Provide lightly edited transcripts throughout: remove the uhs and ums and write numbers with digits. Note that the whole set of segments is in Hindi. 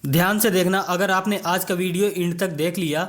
ध्यान से देखना, अगर आपने आज का वीडियो एंड तक देख लिया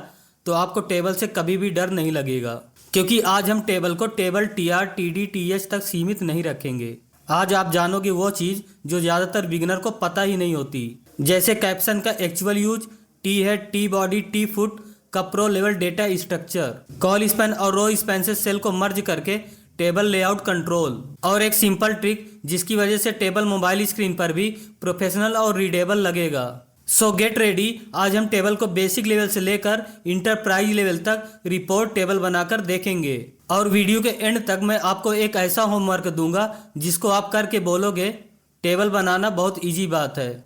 तो आपको टेबल से कभी भी डर नहीं लगेगा, क्योंकि आज हम टेबल को टेबल TR TD TH तक सीमित नहीं रखेंगे। आज आप जानोगे वो चीज़ जो ज़्यादातर बिगिनर को पता ही नहीं होती, जैसे कैप्शन का actual use, t head, t body, t foot का pro level data structure, col span और रो स्पैन से सेल को मर्ज करके टेबल लेआउट कंट्रोल, और एक सिंपल ट्रिक जिसकी वजह से टेबल मोबाइल स्क्रीन पर भी प्रोफेशनल और रीडेबल लगेगा। सो गेट रेडी, आज हम टेबल को बेसिक लेवल से लेकर इंटरप्राइज लेवल तक रिपोर्ट टेबल बनाकर देखेंगे। और वीडियो के एंड तक मैं आपको एक ऐसा होमवर्क दूंगा जिसको आप करके बोलोगे टेबल बनाना बहुत इजी बात है।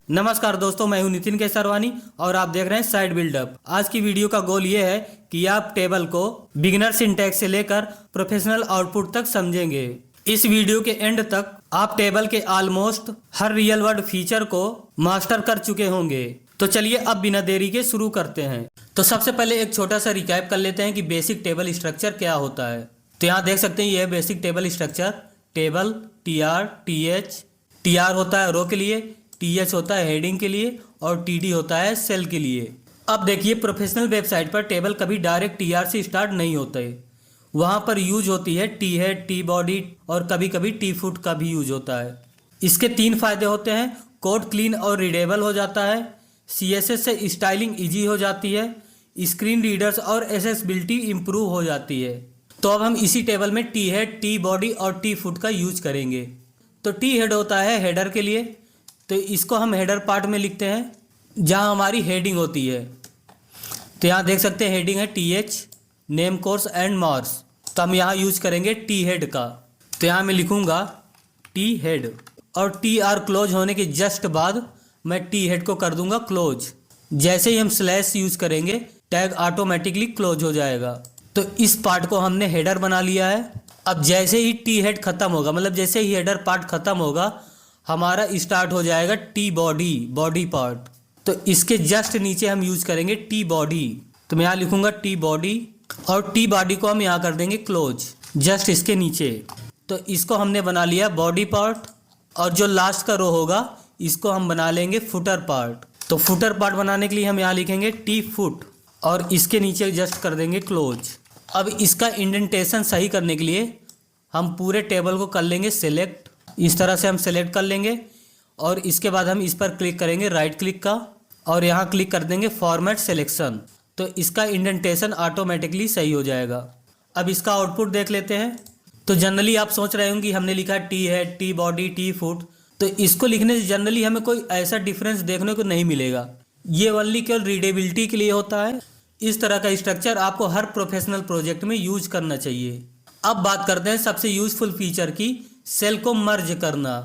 नमस्कार दोस्तों, मैं हूं नितिन केसरवानी और आप देख रहे हैं साइड बिल्डअप। आज की वीडियो का गोल ये है कि आप टेबल को बिगिनर सिंटैक्स से लेकर प्रोफेशनल आउटपुट तक समझेंगे। इस वीडियो के एंड तक आप टेबल के ऑलमोस्ट हर रियल वर्ड फीचर को मास्टर कर चुके होंगे। तो चलिए अब बिना देरी के शुरू करते हैं। तो सबसे पहले एक छोटा सा रिकैप कर लेते हैं कि बेसिक टेबल स्ट्रक्चर क्या होता है। तो यहाँ देख सकते हैं ये है basic table structure. Table TR TH, TR होता है रो के लिए, TH होता है हेडिंग के लिए और TD होता है सेल के लिए। अब देखिए, प्रोफेशनल वेबसाइट पर टेबल कभी डायरेक्ट TR से स्टार्ट नहीं होता है। वहाँ पर यूज होती है टी हेड, टी बॉडी और कभी कभी टी फुट का भी यूज होता है। इसके 3 फायदे होते हैं। कोड क्लीन और रीडेबल हो जाता है, CSS से स्टाइलिंग ईजी हो जाती है, स्क्रीन रीडर्स और एक्सेसिबिलिटी इम्प्रूव हो जाती है। तो अब हम इसी टेबल में टी हेड, टी बॉडी और टी फुट का यूज करेंगे। तो टी हेड होता है हेडर के लिए, तो इसको हम हेडर पार्ट में लिखते हैं जहां हमारी हेडिंग होती है। तो यहाँ देख सकते हैं हेडिंग है TH, name, course and marks. तो हम यहाँ यूज करेंगे टी हेड का। तो यहाँ मैं लिखूंगा टी हेड और TR क्लोज होने के जस्ट बाद मैं टी हेड को कर दूंगा क्लोज। जैसे ही हम स्लैश यूज करेंगे टैग ऑटोमेटिकली क्लोज हो जाएगा। तो इस पार्ट को हमने हेडर बना लिया है। अब जैसे ही टी हेड खत्म होगा, मतलब जैसे ही हेडर पार्ट खत्म होगा, हमारा स्टार्ट हो जाएगा टी बॉडी, बॉडी पार्ट। तो इसके जस्ट नीचे हम यूज करेंगे टी बॉडी। तो मैं यहाँ लिखूंगा टी बॉडी और टी बॉडी को हम यहाँ कर देंगे क्लोज जस्ट इसके नीचे। तो इसको हमने बना लिया बॉडी पार्ट, और जो लास्ट का रो होगा इसको हम बना लेंगे फुटर पार्ट। तो फुटर पार्ट बनाने के लिए हम यहाँ लिखेंगे टी फुट और इसके नीचे जस्ट कर देंगे क्लोज। अब इसका इंडेंटेशन सही करने के लिए हम पूरे टेबल को कर लेंगे सेलेक्ट। इस तरह से हम सेलेक्ट कर लेंगे और इसके बाद हम इस पर क्लिक करेंगे राइट क्लिक का और यहाँ क्लिक कर देंगे फॉर्मेट सिलेक्शन। तो इसका इंडेंटेशन ऑटोमेटिकली सही हो जाएगा। अब इसका आउटपुट देख लेते हैं। तो जनरली आप सोच रहे होंगे हमने लिखा T head, t body, t foot. तो इसको लिखने से जनरली हमें कोई ऐसा डिफरेंस देखने को नहीं मिलेगा। ये ओनली केवल रीडेबिलिटी के लिए होता है। इस तरह का स्ट्रक्चर आपको हर प्रोफेशनल प्रोजेक्ट में यूज करना चाहिए। अब बात करते हैं सबसे यूजफुल फीचर की, सेल को मर्ज करना।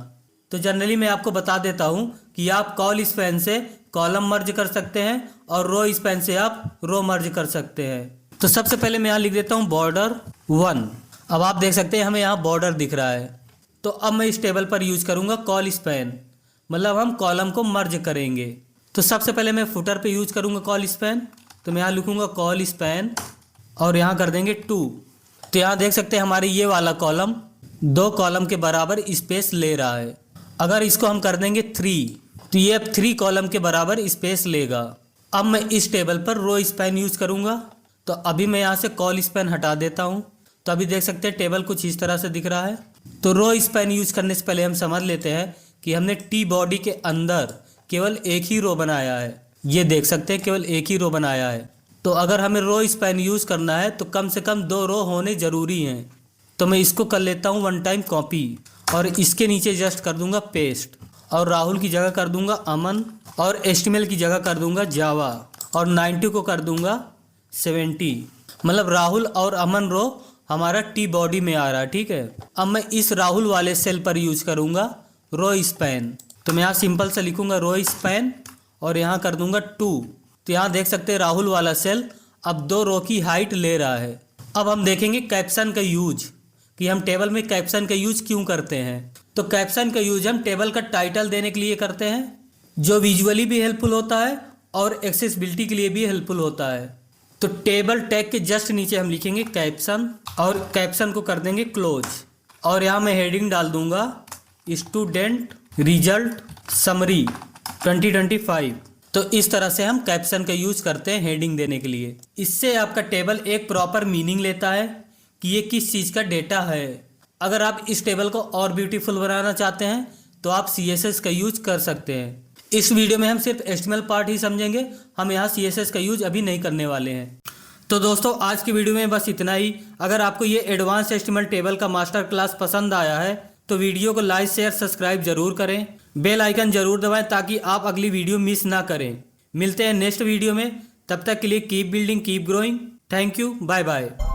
तो जनरली मैं आपको बता देता हूं कि आप कॉल स्पैन से कॉलम मर्ज कर सकते हैं और रो स्पैन से आप रो मर्ज कर सकते हैं। तो सबसे पहले मैं यहाँ लिख देता हूँ बॉर्डर 1। अब आप देख सकते हैं हमें यहाँ बॉर्डर दिख रहा है। तो अब मैं इस टेबल पर यूज करूँगा कॉल स्पैन, मतलब हम कॉलम को मर्ज करेंगे। तो सबसे पहले मैं फुटर पे यूज करूँगा कॉल स्पैन। तो मैं यहाँ लिखूँगा कॉल स्पैन और यहाँ कर देंगे 2। तो यहाँ देख सकते हैं हमारे ये वाला कॉलम 2 कॉलम के बराबर स्पेस ले रहा है। अगर इसको हम कर देंगे 3 तो ये अब 3 कॉलम के बराबर स्पेस लेगा। अब मैं इस टेबल पर रो स्पैन यूज करूंगा। तो अभी मैं यहाँ से कॉल स्पैन हटा देता हूँ। तो अभी देख सकते हैं टेबल कुछ इस तरह से दिख रहा है। तो रो स्पैन यूज करने से पहले हम समझ लेते हैं कि हमने टी बॉडी के अंदर केवल एक ही रो बनाया है। ये देख सकते हैं केवल एक ही रो बनाया है। तो अगर हमें रो स्पैन यूज करना है तो कम से कम 2 रो होने जरूरी हैं। तो मैं इसको कर लेता हूँ 1 टाइम कॉपी और इसके नीचे जस्ट कर दूंगा पेस्ट, और राहुल की जगह कर दूंगा अमन, और HTML की जगह कर दूंगा जावा, और 90 को कर दूंगा 70। मतलब राहुल और अमन रो हमारा टी बॉडी में आ रहा है। ठीक है, अब मैं इस राहुल वाले सेल पर यूज करूंगा रो स्पैन। तो मैं यहाँ सिंपल से लिखूंगा रो स्पैन और यहाँ कर दूंगा 2। तो यहाँ देख सकते हैं राहुल वाला सेल अब 2 रो की हाइट ले रहा है। अब हम देखेंगे कैप्शन का यूज, कि हम टेबल में कैप्शन का यूज क्यों करते हैं। तो कैप्शन का यूज हम टेबल का टाइटल देने के लिए करते हैं, जो विजुअली भी हेल्पफुल होता है और एक्सेसिबिलिटी के लिए भी हेल्पफुल होता है। तो टेबल टैग के जस्ट नीचे हम लिखेंगे कैप्शन और कैप्शन को कर देंगे क्लोज। और यहाँ मैं हेडिंग डाल दूंगा स्टूडेंट रिजल्ट समरी 2025। तो इस तरह से हम कैप्शन का यूज करते हैं हेडिंग देने के लिए। इससे आपका टेबल एक प्रॉपर मीनिंग लेता है कि ये किस चीज़ का डेटा है। अगर आप इस टेबल को और ब्यूटीफुल बनाना चाहते हैं तो आप CSS का यूज कर सकते हैं। इस वीडियो में हम सिर्फ HTML पार्ट ही समझेंगे, हम यहाँ CSS का यूज अभी नहीं करने वाले हैं। तो दोस्तों आज की वीडियो में बस इतना ही। अगर आपको ये एडवांस HTML टेबल का मास्टर क्लास पसंद आया है तो वीडियो को लाइक शेयर सब्सक्राइब जरूर करें, बेल आइकन जरूर दबाएं ताकि आप अगली वीडियो मिस ना करें। मिलते हैं नेक्स्ट वीडियो में, तब तक के लिए keep building keep growing. Thank you, bye bye.